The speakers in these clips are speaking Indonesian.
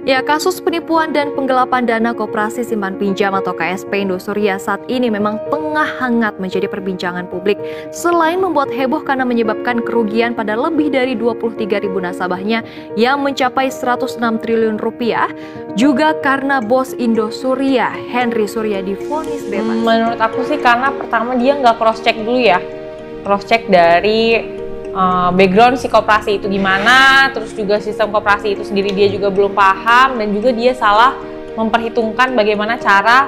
Ya, kasus penipuan dan penggelapan dana Koperasi Simpan Pinjam atau KSP Indosuria saat ini memang tengah hangat menjadi perbincangan publik. Selain membuat heboh karena menyebabkan kerugian pada lebih dari 23.000 nasabahnya yang mencapai 106 triliun rupiah, juga karena bos Indosuria, Henry Surya, divonis bebas. Menurut aku sih karena pertama dia nggak cross check dulu ya, cross check dari background si koperasi itu gimana, terus juga sistem koperasi itu sendiri dia juga belum paham, dan juga dia salah memperhitungkan bagaimana cara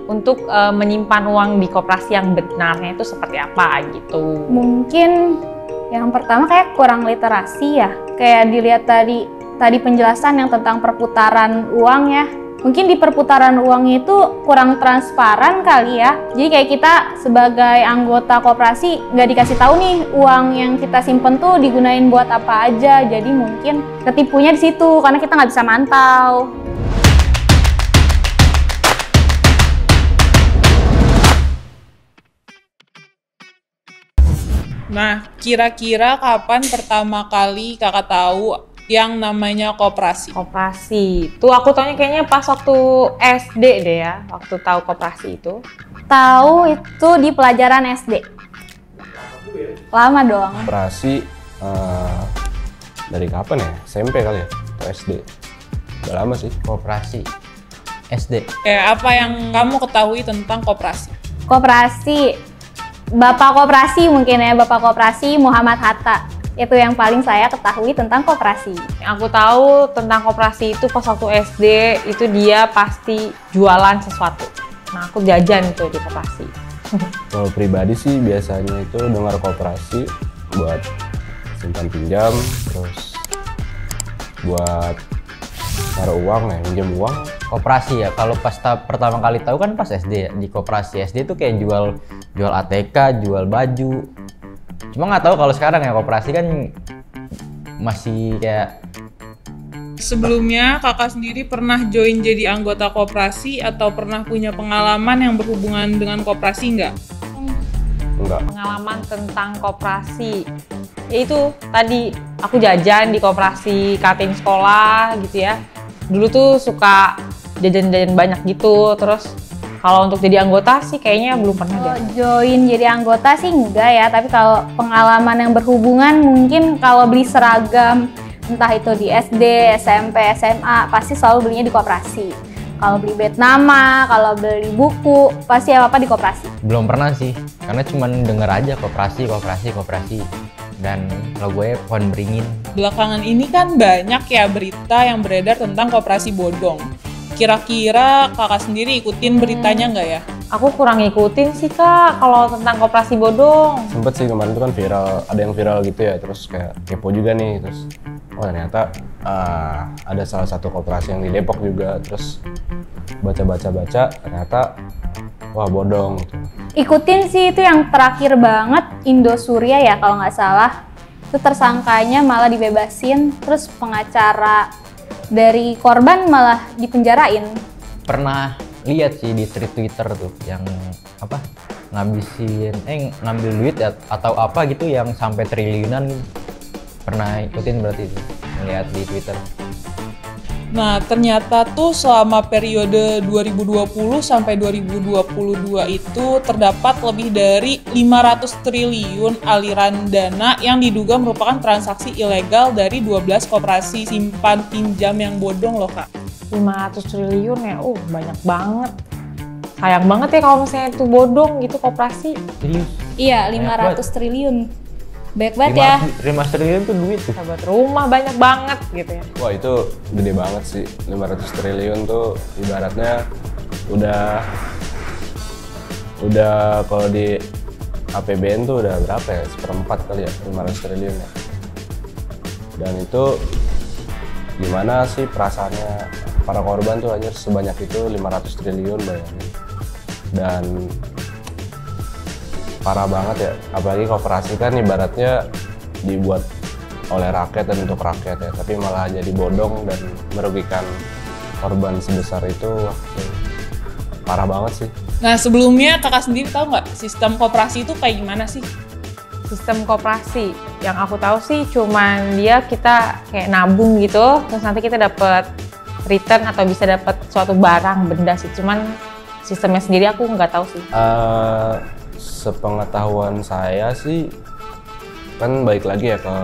untuk menyimpan uang di koperasi yang benarnya itu seperti apa gitu. Mungkin yang pertama kayak kurang literasi ya, kayak dilihat tadi penjelasan yang tentang perputaran uang ya. Mungkin di perputaran uang itu kurang transparan kali ya. Jadi kayak kita sebagai anggota koperasi nggak dikasih tahu nih uang yang kita simpen tuh digunain buat apa aja. Jadi mungkin ketipunya di situ karena kita nggak bisa mantau. Nah, kira-kira kapan pertama kali kakak tahu yang namanya koperasi? Koperasi itu aku tanya kayaknya pas waktu SD deh ya, waktu tahu koperasi itu. Tahu itu di pelajaran SD. Lama dong. Koperasi dari kapan ya? SMP kali ya? Atau SD? Udah lama sih. Koperasi SD. Kayak apa yang kamu ketahui tentang koperasi? Koperasi, Bapak Koperasi mungkin ya, Bapak Koperasi Muhammad Hatta. Itu yang paling saya ketahui tentang koperasi. Yang aku tahu tentang koperasi itu pas waktu SD, itu dia pasti jualan sesuatu. Nah, aku jajan tuh di koperasi. Kalau pribadi sih biasanya itu dengar koperasi buat simpan pinjam, terus buat taruh uang, pinjam uang. Koperasi ya, kalau pas pertama kali tahu kan pas SD ya. Di koperasi SD itu kayak jual ATK, jual baju. Cuma nggak tahu kalau sekarang ya, koperasi kan masih kayak. Sebelumnya kakak sendiri pernah join jadi anggota koperasi atau pernah punya pengalaman yang berhubungan dengan koperasi nggak? Enggak. Pengalaman tentang koperasi, yaitu tadi aku jajan di koperasi kantin sekolah gitu ya. Dulu tuh suka jajan-jajan banyak gitu, terus kalau untuk jadi anggota sih kayaknya belum pernah deh. Join jadi anggota sih enggak ya, tapi kalau pengalaman yang berhubungan mungkin kalau beli seragam, entah itu di SD, SMP, SMA, pasti selalu belinya di koperasi. Kalau beli bed nama, kalau beli buku, pasti apa-apa di koperasi. Belum pernah sih, karena cuma denger aja koperasi. Dan logonya pohon beringin. Belakangan ini kan banyak ya berita yang beredar tentang koperasi bodong. Kira-kira kakak sendiri ikutin beritanya nggak ya? Aku kurang ngikutin sih kak kalau tentang koperasi bodong. Sempet sih kemarin tuh kan viral, ada yang viral gitu ya, terus kayak kepo juga nih, terus oh ternyata ada salah satu koperasi yang di Depok juga, terus baca ternyata wah bodong gitu. Ikutin sih itu yang terakhir banget, Indosuria ya kalau nggak salah. Itu tersangkanya malah dibebasin, terus pengacara dari korban malah dipenjarain. Pernah lihat sih di Twitter tuh yang apa ngambil duit atau apa gitu yang sampai triliunan gitu. Pernah ikutin berarti itu, ngeliat di Twitter. Nah, ternyata tuh selama periode 2020 sampai 2022 itu terdapat lebih dari 500 triliun aliran dana yang diduga merupakan transaksi ilegal dari 12 koperasi simpan pinjam yang bodong loh kak. 500 triliun ya, banyak banget. Sayang banget ya kalau misalnya itu bodong gitu koperasi. Serius? Iya, 500 triliun. Baik banget ya. 5 triliun tuh duit tuh. Sahabat rumah banyak banget gitu ya. Wah itu gede banget sih, 500 triliun tuh ibaratnya udah kalau di APBN tuh udah berapa ya, 1/4 kali ya, 500 triliun ya. Dan itu gimana sih perasaannya para korban tuh anjir, sebanyak itu 500 triliun bayangin. Dan parah banget ya, apalagi koperasi kan ibaratnya dibuat oleh rakyat dan untuk rakyat ya, tapi malah jadi bodong dan merugikan korban sebesar itu. Parah banget sih. Nah, sebelumnya kakak sendiri tahu nggak sistem koperasi itu kayak gimana sih? Sistem koperasi yang aku tahu sih cuman kita kayak nabung gitu, terus nanti kita dapat return atau bisa dapat suatu barang benda sih. Cuman sistemnya sendiri aku nggak tahu sih. Sepengetahuan saya sih kan balik lagi ya ke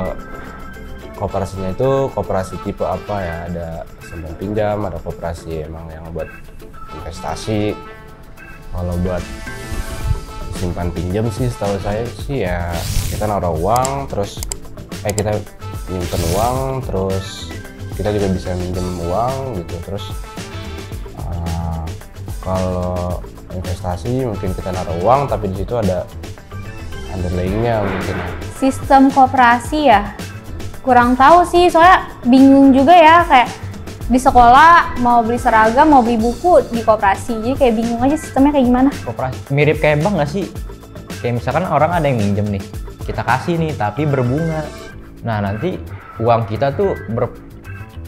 koperasinya, itu koperasi tipe apa ya, ada simpan pinjam, ada koperasi emang yang buat investasi. Kalau buat simpan pinjam sih setahu saya sih ya kita naruh uang terus kita nyimpen uang terus kita juga bisa minjem uang gitu. Terus kalau investasi mungkin kita naruh uang tapi di situ ada underlyingnya mungkin. Sistem koperasi ya kurang tahu sih, soalnya bingung juga ya, kayak di sekolah mau beli seragam, mau beli buku di koperasi, jadi kayak bingung aja sistemnya kayak gimana. Koperasi mirip kayak bank nggak sih? Kayak misalkan orang ada yang minjem nih, kita kasih nih tapi berbunga. Nah nanti uang kita tuh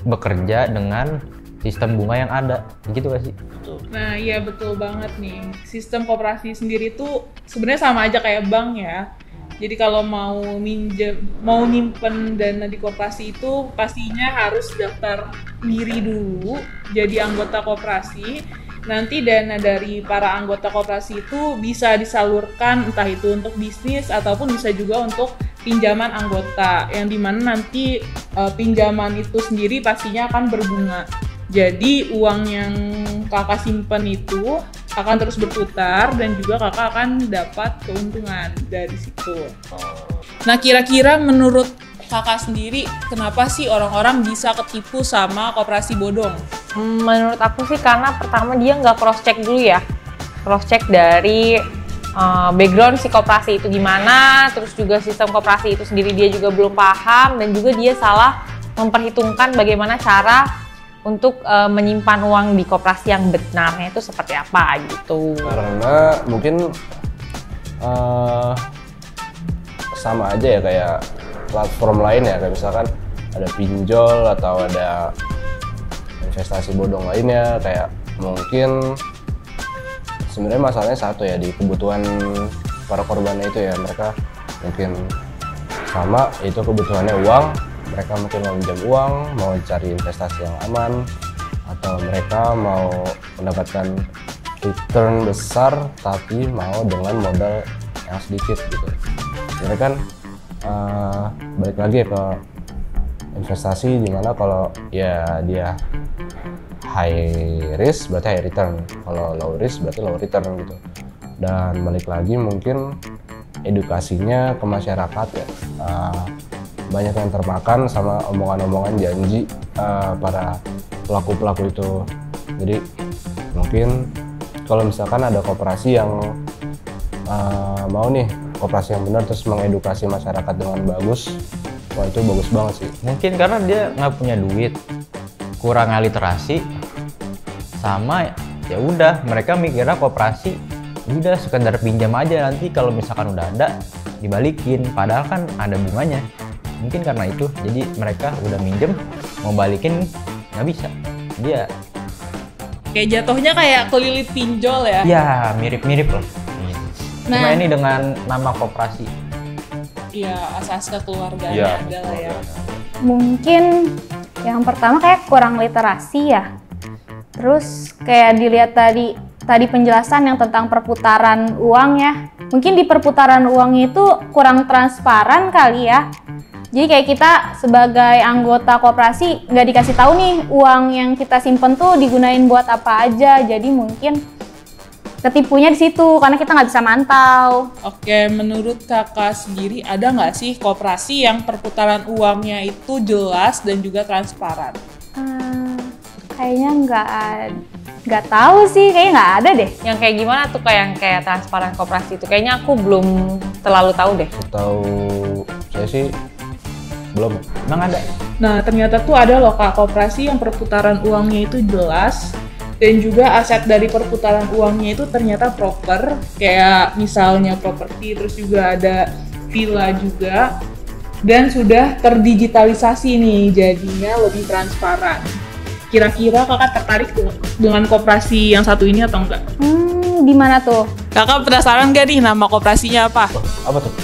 bekerja dengan sistem bunga yang ada, gitu gak sih? Nah iya betul banget nih, sistem koperasi sendiri tuh sebenarnya sama aja kayak bank ya. Jadi kalau mau nyimpen dana di koperasi itu pastinya harus daftar diri dulu jadi anggota koperasi. Nanti dana dari para anggota koperasi itu bisa disalurkan entah itu untuk bisnis ataupun bisa juga untuk pinjaman anggota, yang dimana nanti pinjaman itu sendiri pastinya akan berbunga. Jadi uang yang kakak simpan itu akan terus berputar dan juga kakak akan dapat keuntungan dari situ. Nah kira-kira menurut kakak sendiri kenapa sih orang-orang bisa ketipu sama koperasi bodong? Menurut aku sih karena pertama dia nggak cross check dulu ya, cross check dari background si koperasi itu gimana, terus juga sistem koperasi itu sendiri dia juga belum paham, dan juga dia salah memperhitungkan bagaimana cara untuk menyimpan uang di koperasi yang benarnya itu seperti apa gitu. Karena mungkin sama aja ya kayak platform lain ya, kayak misalkan ada pinjol atau ada investasi bodong lainnya, kayak mungkin sebenarnya masalahnya satu ya, di kebutuhan para korbannya itu ya, mereka mungkin sama, itu kebutuhannya uang. Mereka mungkin mau pinjam uang, mau cari investasi yang aman, atau mereka mau mendapatkan return besar tapi mau dengan modal yang sedikit gitu. Jadi kan balik lagi ke investasi, dimana kalau ya dia high risk berarti high return, kalau low risk berarti low return gitu. Dan balik lagi mungkin edukasinya ke masyarakat ya, banyak yang termakan sama omongan-omongan janji para pelaku-pelaku itu. Jadi mungkin kalau misalkan ada koperasi yang mau nih, koperasi yang benar terus mengedukasi masyarakat dengan bagus, wah itu bagus banget sih. Mungkin karena dia nggak punya duit, kurang literasi, sama ya udah mereka mikirnya koperasi udah sekedar pinjam aja, nanti kalau misalkan udah ada dibalikin, padahal kan ada bunganya. Mungkin karena itu jadi mereka udah minjem mau balikin nggak bisa, dia Kayak jatuhnya kayak kelilit pinjol ya? ya mirip-mirip loh. Cuma Nah. ini dengan nama koperasi. Iya, asas kekeluargaan Iya. adalah ya. Mungkin yang pertama kayak kurang literasi ya. Terus kayak dilihat tadi penjelasan yang tentang perputaran uang ya. Mungkin di perputaran uang itu kurang transparan kali ya. Jadi kayak kita sebagai anggota koperasi nggak dikasih tahu nih uang yang kita simpen tuh digunain buat apa aja. Jadi mungkin ketipunya di situ karena kita nggak bisa mantau. Oke, menurut kakak sendiri ada nggak sih koperasi yang perputaran uangnya itu jelas dan juga transparan? Kayaknya nggak tahu sih, kayaknya nggak ada deh. Yang kayak gimana tuh kayak transparan koperasi itu? Kayaknya aku belum terlalu tahu deh. Atau saya sih belum. Emang ada? Nah, ternyata tuh ada loh Kak, koperasi yang perputaran uangnya itu jelas dan juga aset dari perputaran uangnya itu ternyata proper, kayak misalnya properti, terus juga ada villa juga, dan sudah terdigitalisasi nih, jadinya lebih transparan. Kira-kira kakak tertarik dengan koperasi yang satu ini atau enggak? Di mana tuh? Kakak penasaran gak nih nama koperasinya apa? Apa tuh?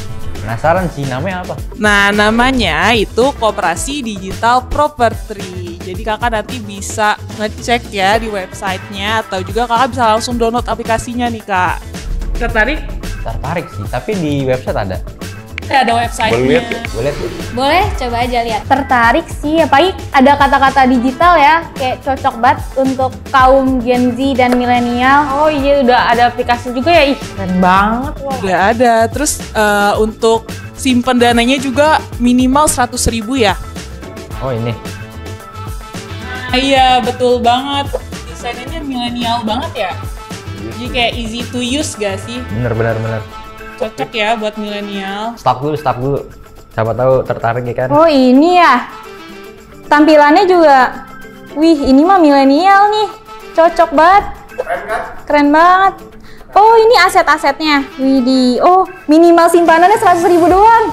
Penasaran sih namanya apa? Nah, namanya itu Koperasi Digital Property. Jadi kakak nanti bisa ngecek ya di websitenya atau juga kakak bisa langsung download aplikasinya nih kak. Tertarik? Tertarik sih, tapi di website ada. Ada websitenya. Boleh lihat ya? Boleh tuh. Boleh, coba aja lihat. Tertarik sih, apalagi ada kata-kata digital ya, kayak cocok banget untuk kaum Gen Z dan milenial. Oh iya, udah ada aplikasi juga ya. Ih, keren banget. Wah. Udah ada. Terus untuk simpen dananya juga minimal 100.000 ya. Oh ini. Iya, betul banget. Desainnya milenial banget ya. Jadi kayak easy to use gak sih? Bener. Cocok ya buat milenial. Stok dulu. Siapa tahu tertarik ya kan? Oh ini ya, tampilannya juga, wih ini mah milenial nih, cocok banget. Keren kan? Keren banget. Oh ini aset-asetnya, widih. Oh minimal simpanannya 100.000 doang.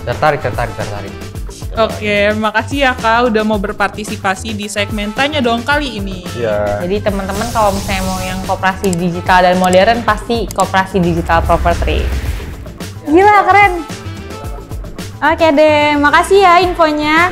Tertarik. Oke, makasih ya kak udah mau berpartisipasi di segmen Tanya Dong kali ini. Iya. Jadi teman-teman kalau misalnya mau yang koperasi digital dan modern pasti Koperasi Digital Property. Gila keren. Oke deh, makasih ya infonya.